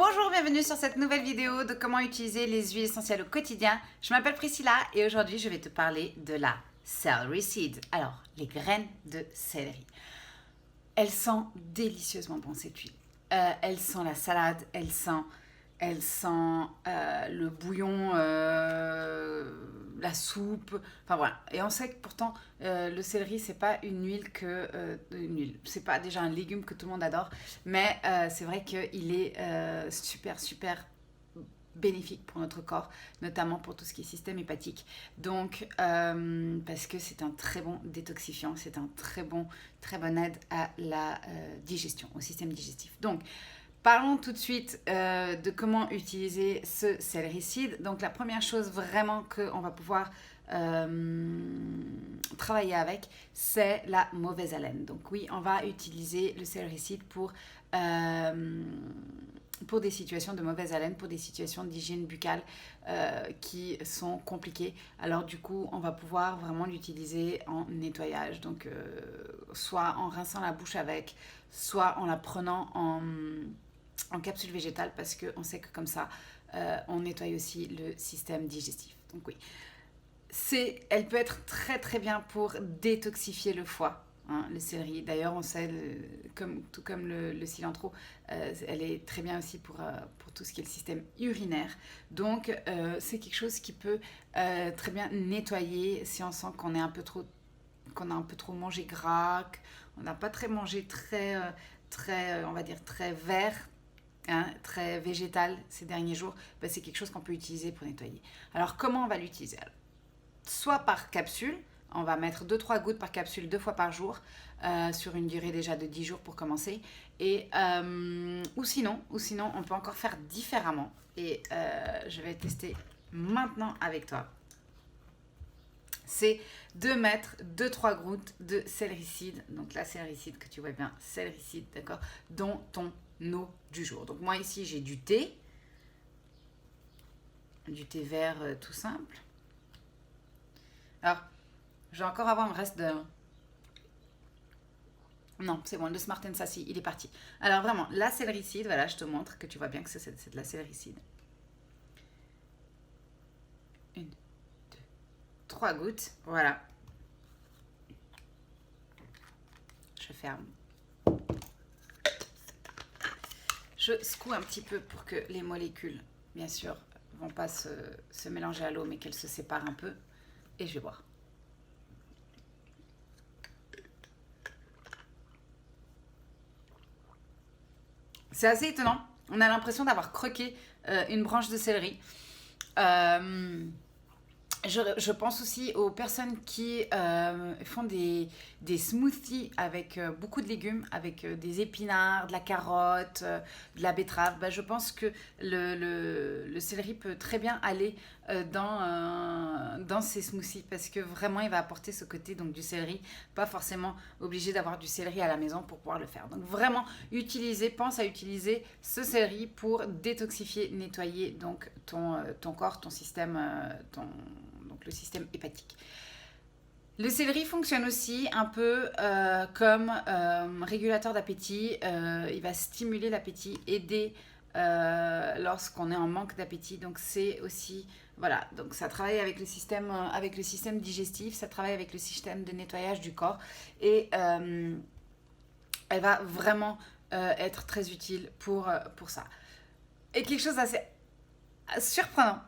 Bonjour, bienvenue sur cette nouvelle vidéo de comment utiliser les huiles essentielles au quotidien. Je m'appelle Priscilla et aujourd'hui je vais te parler de la celery seed. Alors, les graines de céleri. Elle sent délicieusement bon cette huile. Elle sent la salade, elle sent le bouillon, la soupe, enfin voilà. Et on sait que pourtant le céleri c'est pas une huile c'est pas déjà un légume que tout le monde adore, mais c'est vrai qu'il est super bénéfique pour notre corps, notamment pour tout ce qui est système hépatique. Donc, parce que c'est un très bon détoxifiant, c'est un très bonne aide à la digestion, au système digestif. Donc, parlons tout de suite de comment utiliser ce célericide. Donc, la première chose vraiment qu'on va pouvoir travailler avec, c'est la mauvaise haleine. Donc, oui, on va utiliser le célericide pour des situations de mauvaise haleine, pour des situations d'hygiène buccale qui sont compliquées. Alors du coup, on va pouvoir vraiment l'utiliser en nettoyage, donc soit en rinçant la bouche avec, soit en la prenant en capsule végétale, parce qu'on sait que comme ça, on nettoie aussi le système digestif. Donc oui, elle peut être très bien pour détoxifier le foie. Hein, le céleri, d'ailleurs, on sait, tout comme le cilantro, elle est très bien aussi pour tout ce qui est le système urinaire. Donc, c'est quelque chose qui peut très bien nettoyer si on sent qu'on a un peu trop mangé gras, qu'on n'a pas très mangé on va dire, très vert, hein, très végétal ces derniers jours. Ben, c'est quelque chose qu'on peut utiliser pour nettoyer. Alors, comment on va l'utiliser ? Soit par capsule. On va mettre 2-3 gouttes par capsule 2 fois par jour sur une durée déjà de 10 jours pour commencer. Ou sinon, on peut encore faire différemment. Et je vais tester maintenant avec toi. C'est de mettre 2-3 gouttes de céléricide. Donc la céléricide que tu vois bien, céléricide, d'accord, dans ton eau du jour. Donc moi ici, j'ai du thé vert tout simple. Alors, je vais encore avoir un reste de... Non, c'est bon, le Smart & Sassy, il est parti. Alors vraiment, la céléricide, voilà, je te montre que tu vois bien que c'est de la céléricide. 1, 2, 3 gouttes, voilà. Je ferme. Je secoue un petit peu pour que les molécules, bien sûr, ne vont pas se mélanger à l'eau, mais qu'elles se séparent un peu. Et je vais boire. C'est assez étonnant. On a l'impression d'avoir croqué une branche de céleri. Je pense aussi aux personnes qui font des smoothies avec beaucoup de légumes, avec des épinards, de la carotte, de la betterave. Ben, je pense que le céleri peut très bien aller dans ces smoothies parce que vraiment il va apporter ce côté donc, du céleri. Pas forcément obligé d'avoir du céleri à la maison pour pouvoir le faire. Donc vraiment, pense à utiliser ce céleri pour détoxifier, nettoyer donc, ton corps, ton système, donc le système hépatique. Le céleri fonctionne aussi un peu comme régulateur d'appétit. Il va stimuler l'appétit, aider lorsqu'on est en manque d'appétit. Donc c'est aussi, voilà, donc ça travaille avec le système digestif, ça travaille avec le système de nettoyage du corps et elle va vraiment être très utile pour ça. Et quelque chose d'assez surprenant,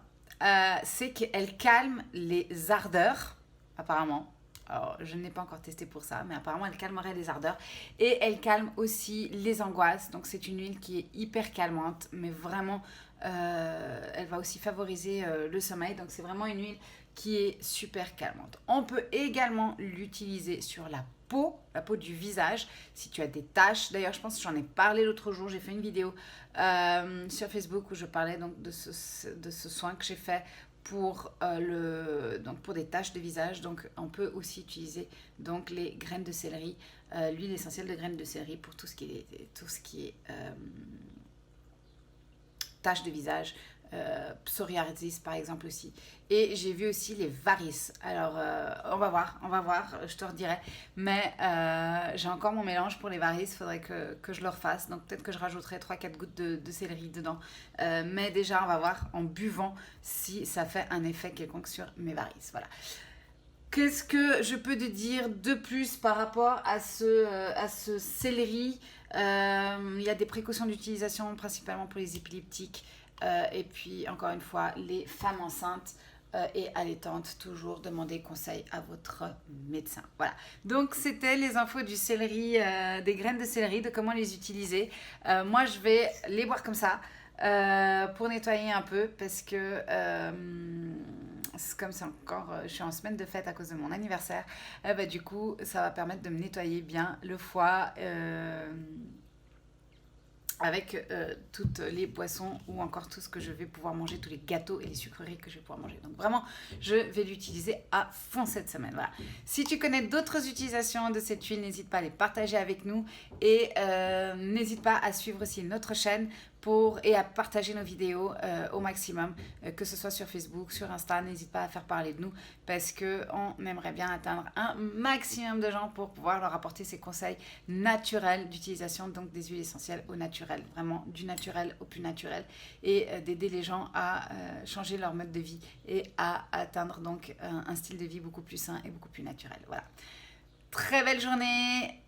c'est qu'elle calme les ardeurs, apparemment. Alors, je ne l'ai pas encore testé pour ça, mais apparemment, elle calmerait les ardeurs. Et elle calme aussi les angoisses. Donc, c'est une huile qui est hyper calmante, mais vraiment, elle va aussi favoriser le sommeil. Donc, c'est vraiment une huile qui est super calmante. On peut également l'utiliser sur la peau du visage, si tu as des taches. D'ailleurs, je pense que j'en ai parlé l'autre jour. J'ai fait une vidéo sur Facebook où je parlais donc de ce soin que j'ai fait pour des taches de visage. Donc on peut aussi utiliser donc les graines de céleri, l'huile essentielle de graines de céleri pour tout ce qui est taches de visage, psoriasis par exemple aussi. Et j'ai vu aussi les varices. Alors, on va voir, je te redirai. Mais j'ai encore mon mélange pour les varices, il faudrait que je le refasse. Donc peut-être que je rajouterai 3-4 gouttes de céleri dedans. Mais déjà, on va voir en buvant si ça fait un effet quelconque sur mes varices. Voilà. Qu'est-ce que je peux te dire de plus par rapport à ce céleri? Il y a des précautions d'utilisation principalement pour les épileptiques. Et puis, encore une fois, les femmes enceintes et allaitantes, toujours demandez conseil à votre médecin. Voilà. Donc, c'était les infos du céleri, des graines de céleri, de comment les utiliser. Moi, je vais les boire comme ça pour nettoyer un peu parce que comme c'est encore, je suis en semaine de fête à cause de mon anniversaire, du coup, ça va permettre de me nettoyer bien le foie avec toutes les boissons ou encore tout ce que je vais pouvoir manger, tous les gâteaux et les sucreries que je vais pouvoir manger. Donc vraiment, je vais l'utiliser à fond cette semaine. Voilà. Si tu connais d'autres utilisations de cette huile, n'hésite pas à les partager avec nous et n'hésite pas à suivre aussi notre chaîne et à partager nos vidéos au maximum, que ce soit sur Facebook, sur Insta. N'hésite pas à faire parler de nous parce qu'on aimerait bien atteindre un maximum de gens pour pouvoir leur apporter ces conseils naturels d'utilisation, donc des huiles essentielles au naturel, vraiment du naturel au plus naturel, et d'aider les gens à changer leur mode de vie et à atteindre donc un style de vie beaucoup plus sain et beaucoup plus naturel. Voilà. Très belle journée